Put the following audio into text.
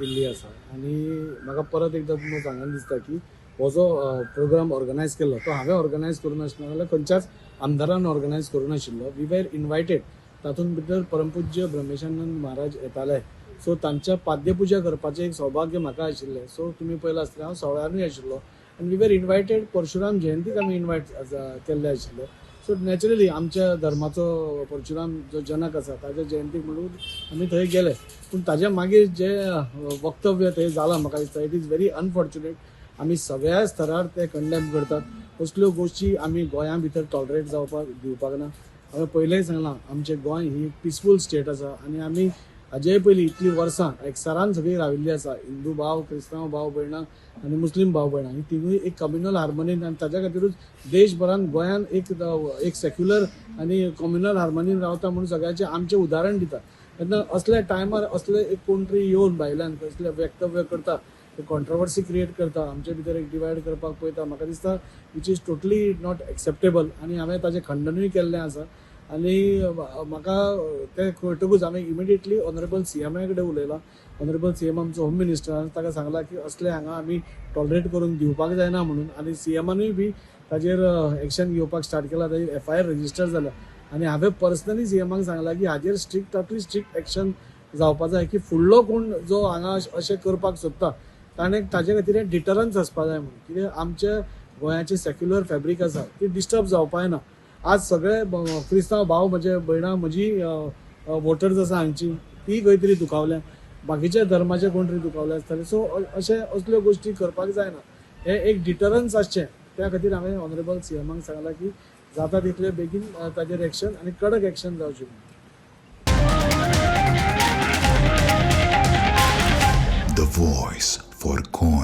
दिल्ली आसा आनी म्हाका परत एकदां तुमकां सांगून दिसता की हो जो प्रोग्राम ऑर्गनायज केल्लो तो हांवें ऑर्गनायज करूं नाशिल्लो नाजाल्यार खंयच्याच आमदारान ऑर्गनायज करूं नाशिल्लो. We were invited. तातूंत भितर परमपूज्य ब्रह्मेशानंद महाराज येताले. सो तांच्या पाद्यपुजा करपाचें एक सौभाग्य म्हाका आशिल्लें. सो तुमी पळयलां आसतलें हांव सवाळ्यांनूय आशिल्लो आनी वी वेर इनवायटेड. परशुराम जयंतीक आमी इनवायट केल्ले आशिल्ले. सो नॅचरली आमच्या धर्माचो परशुराम जो जनक आसा ताच्या जयंतीक म्हणून आमी थंय गेले. पूण ताच्या मागीर जे वक्तव्य थंय जालां म्हाका दिसता इट इज व्हेरी अनफॉर्च्युनेट. आमी सगळ्या स्तरार ते कंडेम करतात. असल्यो गोश्टी आमी गोंया भितर टॉलरेट जावपाक दिवपाक ना. हांवें पयलेंय सांगलां आमचें गोंय ही पिसफूल स्टेट आसा आनी आमी हाजेय पयलीं इतलीं वर्सां एकचारान सगळीं राविल्लीं आसा. हिंदू भाव क्रिस्तांव भाव भयणां आनी मुस्लीम भाव भयणां ही तिनूय एक कम्युनल हार्मोनीन आनी ताच्या खातीरूच देशभरान गोंयान एक सेक्युलर आनी कम्युनल हार्मोनीन रावता म्हणून सगळ्यांचें आमचें उदाहरण दिता. तेन्ना असल्या टायमार असले एक कोण तरी येवन भायल्यान कसले वक्तव्य करता, कॉन्ट्रोवर्सी क्रिएट करता, आमचे भितर एक डिवायड करपाक पळयता. म्हाका दिसता which is totally not acceptable आनी हांवें ताचें खंडनूय केल्लें आसा. आनी म्हाका तें कळटकूच हांवें इमिडिएटली ऑनरेबल सीएमा कडेन उलयलां. ऑनरेबल सीएम आमचो होम मिनिस्टर ताका सांगलां की असले हांगा आमी टॉलरेट करून दिवपाक जायना म्हणून. आनी सीएमानूय बी ताचेर एक्शन घेवपाक स्टार्ट केलां. ताचेर FIR रजिस्टर जाल्या आनी हांवें पर्सनली सीएमाक सांगलां की हाजेर टोटली स्ट्रिक्ट एक्शन जावपा जाय की फुडलो कोण जो हांगा अशें करपाक सोदता ताणें ताचे खातीर डिटरन्स आसपा जाय म्हणून. कित्याक आमच्या गोंयाचें सेक्युलर फॅब्रीक आसा ती डिस्टर्ब जावपाय ना. आज सगळे क्रिस्तांव भाव म्हजे भयणां म्हजी वोटर्स आसा हांगची ती खंय तरी दुखावल्या, बाकीच्या धर्माचे कोण तरी दुखावले आसतले. सो असल्यो गोश्टी करपाक जायना. हें एक डिटरन्स आसचें त्या खातीर हांवें ऑनरेबल सीएमाक सांगलां की जाता तितले बेगीन ताचेर एक्शन आनी कडक एक्शन जावचें. The voice for coin.